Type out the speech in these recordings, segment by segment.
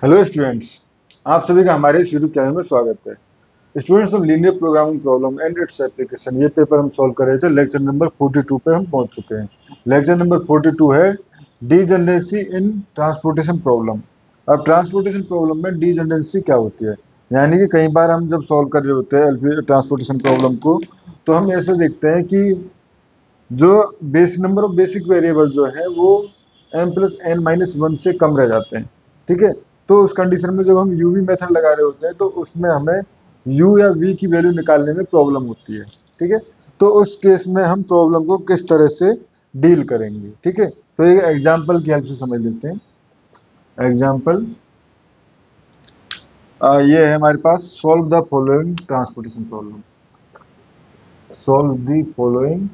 Hello students, आप सभी का हमारे इस यूट्यूब चैनल में स्वागत है। स्टूडेंट्स, हम linear programming problem and its application ये पेपर हम सॉल्व कर रहे थे। लेक्चर नंबर 42 पे हम पहुंच चुके हैं। लेक्चर नंबर 42 है डीजनरेसी इन ट्रांसपोर्टेशन प्रॉब्लम। अब ट्रांसपोर्टेशन प्रॉब्लम में डीजनरेसी क्या होती है, यानी कि कई बार हम जब सॉल्व कर रहे होते हैं ट्रांसपोर्टेशन प्रॉब्लम को, तो हम ऐसे देखते हैं कि जो basic number of basic variable जो है वो m+n-1 से कम रह जाते हैं। ठीक है, तो उस कंडीशन में जब हम यूवी मेथड लगा रहे होते हैं तो उसमें हमें u या v की वैल्यू निकालने में प्रॉब्लम होती है। ठीक है, तो उस केस में हम प्रॉब्लम को किस तरह से डील करेंगे। ठीक है, तो एक एग्जाम्पल की हेल्प से समझ लेते हैं। एग्जाम्पल ये है हमारे पास, solve the following transportation problem. Solve the following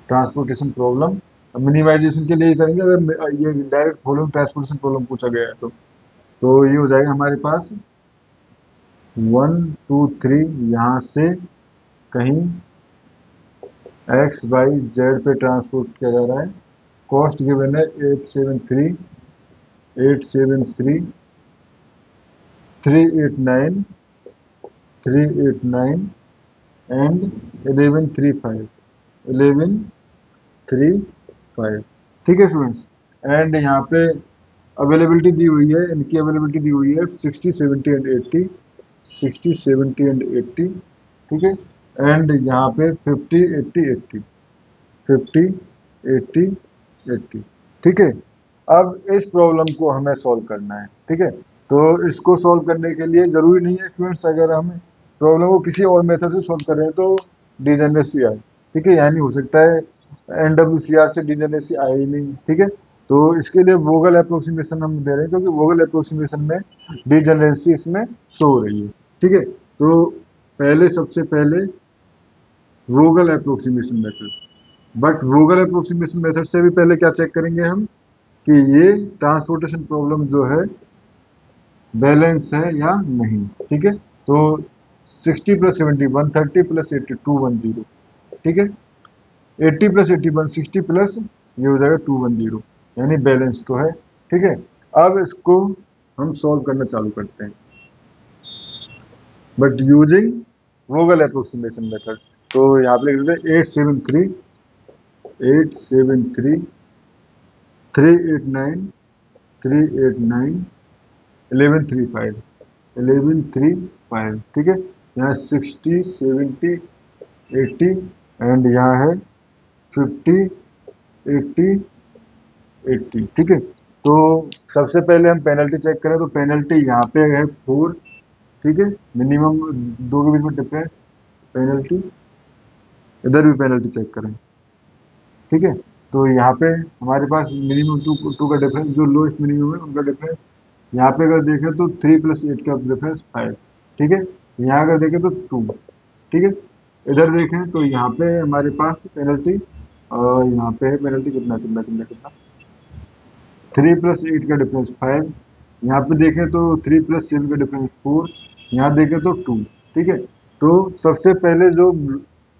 transportation problem. Minimization के लिए करेंगे, अगर ये डायरेक्ट फॉलोइंग ट्रांसपोर्टेशन प्रॉब्लम पूछा गया है तो ये हो जाएगा हमारे पास 1 2 3, यहाँ से कहीं x y z पे ट्रांसपोर्ट किया जा रहा है। कॉस्ट गिवन है 873 389 389 एंड 1135। ठीक है स्टूडेंट्स, एंड यहाँ पे अवेलेबिलिटी दी हुई है, इनकी अवेलेबिलिटी दी हुई है 60 70 एंड 80। 60 70 एंड 80। ठीक है, एंड यहाँ पे 50 80 80। 50 80 80। ठीक है, अब इस प्रॉब्लम को हमें सॉल्व करना है। ठीक है, तो इसको सॉल्व करने के लिए जरूरी नहीं है स्टूडेंट्स, अगर हम प्रॉब्लम को किसी और मेथड से सॉल्व कर रहे हैं तो डीजनरेसी आए। ठीक है, यानी हो सकता है NWCR से डीजनरेसी आए ही नहीं। ठीक है, तो इसके लिए वोगल अप्रोक्सीमेशन हम दे रहे हैं, क्योंकि वोगल अप्रोक्सीमेशन में डीजनरेसी इसमें शो हो रही है। ठीक है, तो सबसे पहले Vogel approximation method. But Vogel approximation method से भी पहले क्या चेक करेंगे हम, कि ये ट्रांसपोर्टेशन प्रॉब्लम जो है बैलेंस है या नहीं। ठीक है, तो 60 + 70 130 + 80 210। ठीक है, 80 + 80 160 प्लस ये हो जाएगा 210, यानी बैलेंस तो है। ठीक है, अब इसको हम सॉल्व करना चालू करते हैं, बट यूजिंग वोगल अप्रोक्सीमेशन मेथड। तो यहाँ पे लिख देते हैं 873 389 389 1135 1135। ठीक है, यहाँ 60 70 80 एंड यहाँ है 50 80 80। ठीक है, तो सबसे पहले हम पेनल्टी चेक करें, तो पेनल्टी यहाँ पे है 4। ठीक है, मिनिमम दो के बीच में डिफरेंस पेनल्टी, इधर भी पेनल्टी चेक करें। ठीक है, तो यहाँ पे हमारे पास मिनिमम टू का डिफरेंस, जो लोएस्ट मिनिमम है उनका डिफरेंस। यहाँ पे अगर देखें तो 3 + 8 का डिफरेंस 5। ठीक है, यहाँ अगर देखें तो 2। ठीक है, इधर देखें तो यहाँ पे हमारे पास पेनल्टी, और यहाँ पे है पेनल्टी कितना कितना कितना कितना 3 + 8 का डिफरेंस 5। यहाँ पे देखें तो 3 + 7 का डिफरेंस 4। यहाँ देखें तो 2। ठीक है, तो सबसे पहले जो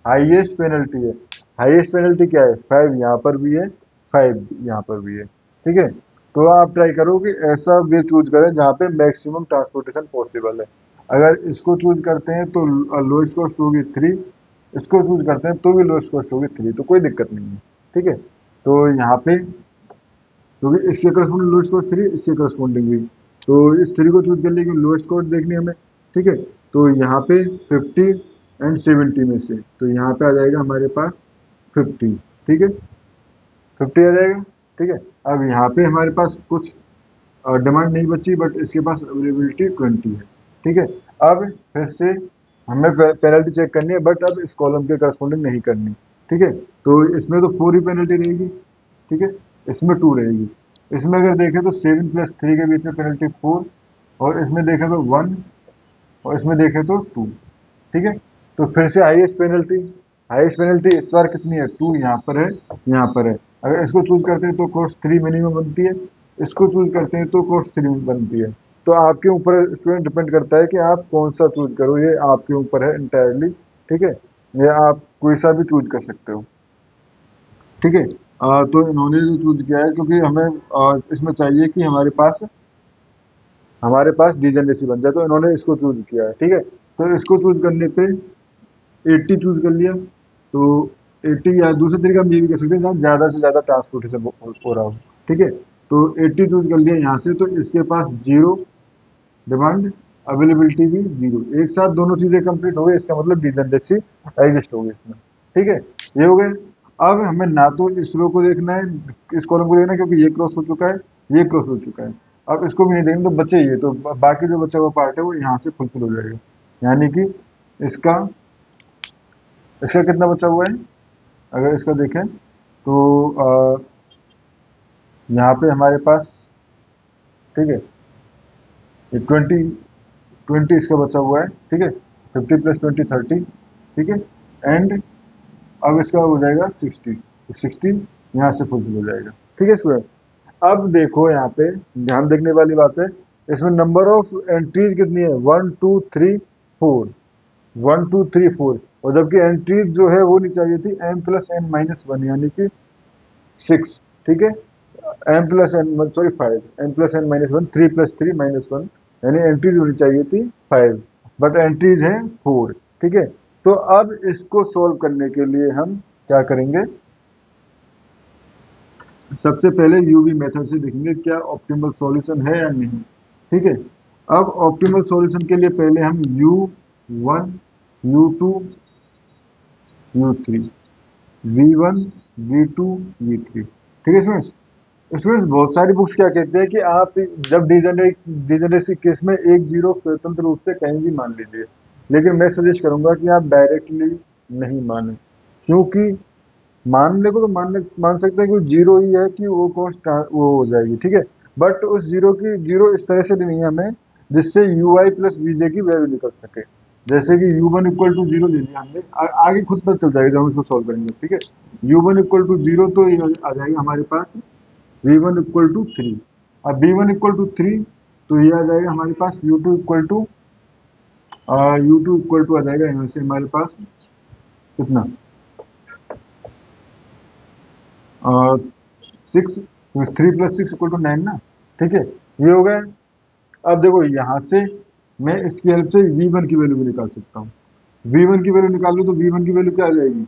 हाईएस्ट पेनल्टी है, हाईएस्ट पेनल्टी क्या है, 5 यहाँ पर भी है 5 यहाँ पर भी है। ठीक है, तो आप ट्राई करो कि ऐसा वे चूज करें जहाँ पे मैक्सिमम ट्रांसपोर्टेशन पॉसिबल है। अगर इसको चूज करते हैं तो लोएस्ट कॉस्ट होगी 3, इसको चूज करते हैं तो भी लोएस्ट कॉस्ट होगी 3, तो कोई दिक्कत नहीं है। ठीक है, तो यहाँ पे क्योंकि इसके करस्पॉन्डिंग लोएस्ट कॉस्ट 3, इसके करस्पॉन्डिंग भी, तो इस 3 को चूज कर लिए कि लोएस्ट कॉस्ट देखनी है हमें। ठीक है, तो यहाँ पे 50 एंड 70 में से, तो यहाँ पे आ जाएगा हमारे पास 50। ठीक है, 50 आ जाएगा। ठीक है, अब यहाँ पे हमारे पास कुछ डिमांड नहीं बची, बट इसके पास अवेलेबिलिटी 20 है। ठीक है, अब फिर से हमें पेनल्टी चेक करनी है, बट अब इस कॉलम के करस्पॉन्डिंग नहीं करनी। ठीक है, तो इसमें तो 4 ही पेनल्टी रहेगी। ठीक है, इसमें 2 रहेगी। इसमें अगर देखें तो 7 + 3 के बीच में पेनल्टी 4, और इसमें देखें तो 1, और इसमें देखें तो 2। ठीक है, तो फिर से हाईएस्ट पेनल्टी इस बार कितनी है, 2 यहाँ पर है, यहाँ पर है। अगर इसको चूज करते हैं तो कॉस्ट 3 मिनिमम बनती है, इसको चूज करते हैं तो कॉस्ट 3 बनती है। तो आपके ऊपर स्टूडेंट डिपेंड करता है कि आप कौन सा चूज करो, ये आपके ऊपर है इंटायरली। ठीक है, ये आप कोई सा भी चूज कर सकते हो। ठीक है, तो इन्होंने जो चूज किया है, क्योंकि हमें इसमें चाहिए कि हमारे पास डिजेनरेसी बन जाए, तो इन्होंने इसको चूज किया है। ठीक है, तो इसको चूज करने पे 80 चूज कर लिया। तो 80, या दूसरे तरीके हम ये भी कर सकते हैं जहाँ ज़्यादा से ज़्यादा ट्रांसपोर्टेशन हो रहा हो। ठीक है, तो 80 चूज कर लिया यहाँ से, तो इसके पास जीरो डिमांड, अवेलेबिलिटी भी जीरो, एक साथ दोनों चीज़ें कंप्लीट हो गई, इसका मतलब डिजेनरेसी एग्जिस्ट हो गई इसमें। ठीक है, ये हो गए। अब हमें ना तो इस रो को देखना है, इस कॉलम को देखना है, क्योंकि ये क्रॉस हो चुका है, ये क्रॉस हो चुका है। अब इसको भी नहीं देंगे तो बचे ये, तो बाकी जो बचा हुआ पार्ट है वो यहाँ से फुलफिल हो जाएगा। यानी कि इसका इसका कितना बचा हुआ है, अगर इसका देखें तो यहाँ पे हमारे पास, ठीक है, ये 20 इसका बचा हुआ है। ठीक है, 50 + 20 30। ठीक है, एंड अब इसका हो जाएगा 60, 60 यहाँ से फुलफिल हो जाएगा। ठीक है स्टूडेंट्स, अब देखो यहाँ पे ध्यान देखने वाली बात है, इसमें नंबर ऑफ एंट्रीज कितनी है, 1 2 3 4, 1 2 3 4, और जबकि एंट्रीज जो है वो नहीं चाहिए थी m+n-1, यानी कि 6। ठीक है, m+n, सॉरी 5, m+n-1, 3+3 -1, यानी एंट्रीज होनी चाहिए थी 5, बट एंट्रीज हैं 4। ठीक है, तो अब इसको सोल्व करने के लिए हम क्या करेंगे, सबसे पहले यूवी मेथड से देखेंगे क्या ऑप्टिमल सॉल्यूशन है या नहीं। ठीक है, अब ऑप्टिमल सॉल्यूशन के लिए पहले हम U1, U2, U3, V1, V2, V3। ठीक है स्टूडेंट्स, स्टूडेंट्स बहुत सारी बुक्स क्या कहते हैं कि आप जब डिजेनरेसी केस में एक जीरो स्वतंत्र रूप से कहीं भी मान लीजिए, लेकिन मैं सजेस्ट करूंगा कि आप डायरेक्टली नहीं माने, क्योंकि मानने को तो मान सकते हैं कि जीरो ही है कि वो कॉस्ट वो हो जाएगी। ठीक है, बट उस जीरो इस तरह से लेनी है हमें जिससे UI+VJ की वैल्यू निकल सके। जैसे कि U1 = 0 ले लिया हमने, आगे खुद पता चल जाएगा जब हम इसको सॉल्व करेंगे। ठीक है, U1 = 0, तो ये आ जाएगा हमारे पास V1 = 3। अब V1 = 3, तो ये आ जाएगा हमारे पास U2 आ जाएगा यहाँ से हमारे पास कितना, 6, 3 + 6 = 9 ना। ठीक है, ये हो गया। अब देखो यहाँ से मैं इसकी हेल्प से V1 की वैल्यू भी निकाल सकता हूँ। V1 की वैल्यू निकाल लूँ तो V1 की वैल्यू क्या आ जाएगी,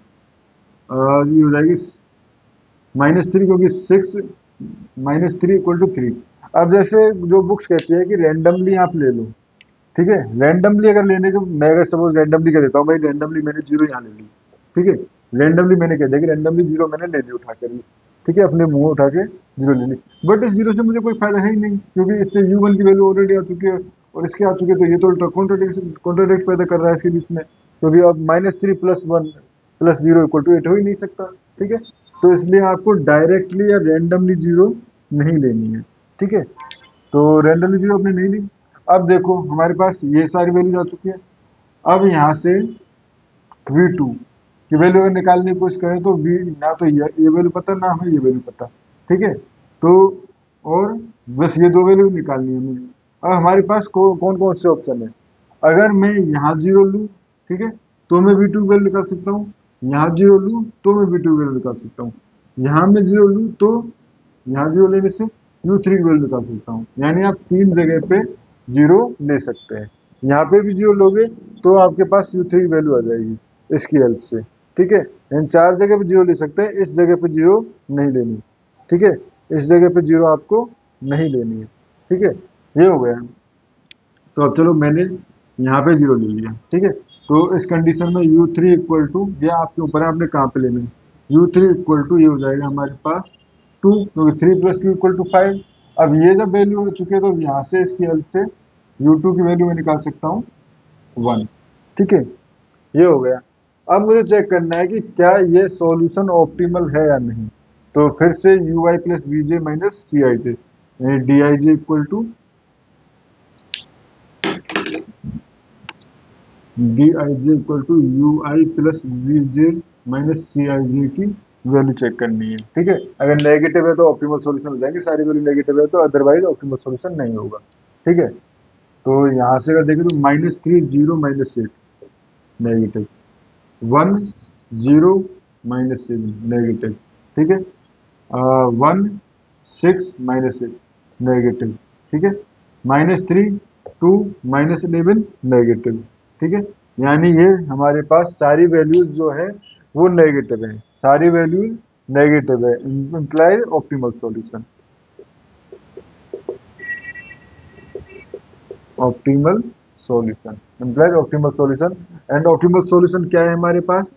ये हो जाएगी -3, क्योंकि 6 -3 = 3। अब जैसे जो बुक्स कहती है कि रैंडमली आप ले लो, ठीक है, रैंडमली अगर लेने को, मैं अगर सपोज रैंडमली कर देता हूँ भाई, रैंडमली मैंने जीरो यहाँ ले ली। ठीक है, रैंडमली मैंने कह दिया कि रैंडमली जीरो मैंने ले ली उठा कर, ठीक है, अपने मुंह उठा के जीरो ले ली, बट इस जीरो से मुझे कोई फायदा है ही नहीं, क्योंकि इससे U1 की वैल्यू ऑलरेडी आ चुकी है और इसके आ चुके, तो ये तो उल्टा कॉन्ट्राडिक्ट पैदा कर रहा है इसके बीच में, क्योंकि अब -3 + 1 + 0 = 8 हो ही नहीं सकता। ठीक है, तो इसलिए आपको डायरेक्टली या रैंडमली जीरो नहीं लेनी है। ठीक है, तो रैंडमली जीरो आपने नहीं ली। अब देखो हमारे पास ये सारी वैल्यूज आ चुकी है। अब यहाँ से V2 की वैल्यू अगर निकालने की कोशिश करें तो V, ना तो ये वैल्यू पता, ना हमें ये वैल्यू पता। ठीक है, तो और बस ये दो वैल्यू निकालनी है हमें। अब हमारे पास कौन कौन से ऑप्शन है, अगर मैं यहाँ जीरो लूँ, ठीक है, तो मैं V2 की वैल्यू निकाल सकता हूँ, यहाँ जीरो लूँ तो मैं V2 की वैल्यू निकाल सकता हूँ, यहाँ मैं जीरो लूँ तो यहाँ जीरो लेने से U3 की वैल्यू निकाल सकता हूँ। यानी आप 3 जगह पे जीरो ले सकते हैं। यहाँ पे भी जीरो लोगे तो आपके पास U3 की वैल्यू आ जाएगी इसकी हेल्प से। ठीक है, इन 4 जगह पे जीरो ले सकते हैं, इस जगह पे जीरो नहीं लेनी। ठीक है, इस जगह पे जीरो आपको नहीं लेनी है। ठीक है, ये हो गया। तो अब चलो मैंने यहाँ पे जीरो ले लिया। ठीक है, तो इस कंडीशन में U3 = ये आपके ऊपर है, आपने कहाँ पे लेना है। U3 ये हो जाएगा हमारे पास 2, क्योंकि 3 + 2 = 5। अब ये जब वैल्यू हो चुके तो यहाँ से इसकी हेल्प से U2 की वैल्यू मैं निकाल सकता हूँ 1। ठीक है, ये हो गया। अब मुझे चेक करना है कि क्या ये सॉल्यूशन ऑप्टिमल है या नहीं। तो फिर से UI+VJ - CIJ, यानी DIJ = UI+VJ - CIJ की वैल्यू चेक करनी है। ठीक है, अगर नेगेटिव है तो ऑप्टिमल सॉल्यूशन हो जाएंगे, सारी वैल्यू नेगेटिव है तो अदरवाइज ऑप्टिमल सॉल्यूशन नहीं होगा। ठीक है, तो यहाँ से अगर देखें तो -3 0 -8 नेगेटिव, 1 0 -7 नेगेटिव। ठीक है, 1 6 -8 नेगेटिव, ठीक है। -3 2 -11 नेगेटिव, ठीक है। यानी ये हमारे पास सारी वैल्यूज जो है वो नेगेटिव है, सारी वैल्यूज नेगेटिव है, imply optimal solution. Optimal solution implies optimal solution. And optimal solution क्या है हमारे पास?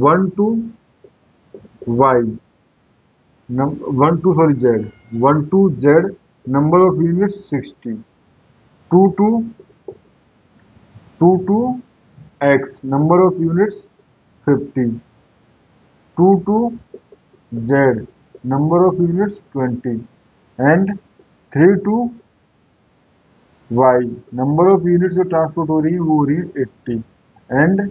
1 to Y, Z, 1 to Z, number of unit 60, 2 to X, number of units 50, 2 to Z, number of units 20, and 3 to Y, number of units जो transport हो रही है वो हो रही है 80, एंड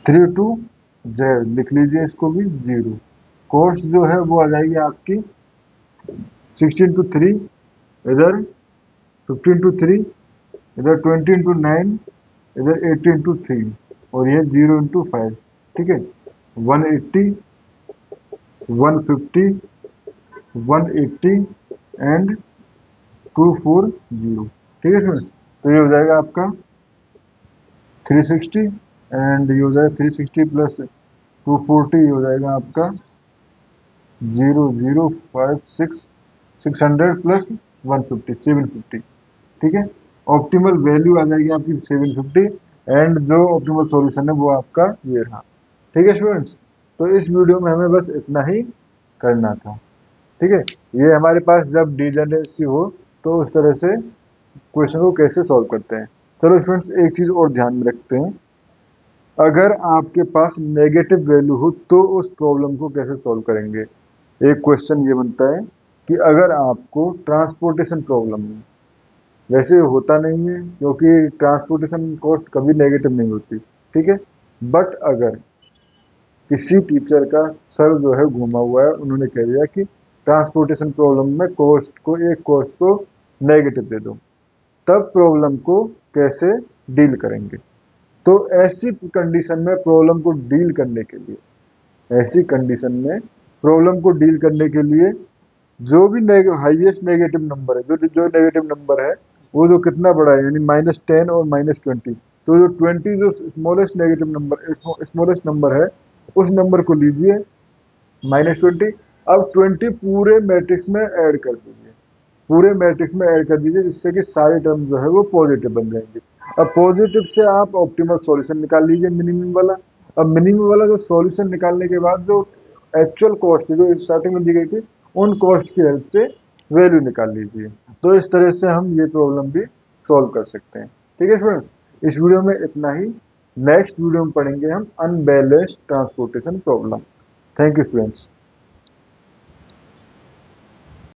3 टू जेड लिख लीजिए इसको भी 0। कॉस्ट जो है वो आ जाएगी आपकी 16 into 3, इधर 15 into 3, इधर 20 into 9, इधर 80 into 3, और ये 0 into 5, ठीक है। 180, 150, 180 एंड 240, ठीक है स्टूडेंट्स। तो ये हो जाएगा आपका 360, एंड ये हो जाएगा 360 प्लस 240, ये हो जाएगा आपका 0056, 600 प्लस 150, 750, ठीक है। ऑप्टिमल वैल्यू आ जाएगी आपकी 750, एंड जो ऑप्टिमल सॉल्यूशन है वो आपका ये रहा, ठीक है स्टूडेंट्स। तो इस वीडियो में हमें बस इतना ही करना था, ठीक है। ये हमारे पास जब डिजेनरेसी हो तो उस तरह से क्वेश्चन को कैसे सॉल्व करते हैं। चलो स्टूडेंट्स, एक चीज और ध्यान में रखते हैं, अगर आपके पास नेगेटिव वैल्यू हो तो उस प्रॉब्लम को कैसे सॉल्व करेंगे। एक क्वेश्चन ये बनता है कि अगर आपको ट्रांसपोर्टेशन प्रॉब्लम है, वैसे होता नहीं है क्योंकि ट्रांसपोर्टेशन कॉस्ट कभी नेगेटिव नहीं होती, ठीक है। बट अगर किसी टीचर का सर जो है घुमा हुआ है, उन्होंने कह दिया कि ट्रांसपोर्टेशन प्रॉब्लम में एक कॉस्ट को नेगेटिव दे दो, तब प्रॉब्लम को कैसे डील करेंगे। तो ऐसी कंडीशन में प्रॉब्लम को डील करने के लिए, ऐसी कंडीशन में प्रॉब्लम को डील करने के लिए जो भी हाईएस्ट नेगेटिव नंबर है, जो नेगेटिव नंबर है वो जो कितना बड़ा है, यानी -10 और -20, तो जो 20 जो स्मॉलेस्ट नंबर है, उस नंबर को लीजिए -20। अब 20 पूरे मैट्रिक्स में ऐड कर दीजिए, पूरे मैट्रिक्स में ऐड कर दीजिए, जिससे कि सारे टर्म जो है वो पॉजिटिव बन जाएंगे। अब पॉजिटिव से आप ऑप्टिमल सॉल्यूशन निकाल लीजिए, मिनिमम वाला। अब मिनिमम वाला जो सॉल्यूशन निकालने के बाद जो एक्चुअल कॉस्ट थी जो स्टार्टिंग में दी गई थी, उन कॉस्ट की हेल्प से वैल्यू निकाल लीजिए। तो इस तरह से हम ये प्रॉब्लम भी सॉल्व कर सकते हैं, ठीक है स्टूडेंट्स। इस वीडियो में इतना ही। नेक्स्ट वीडियो में पढ़ेंगे हम unbalanced transportation problem. Thank you students.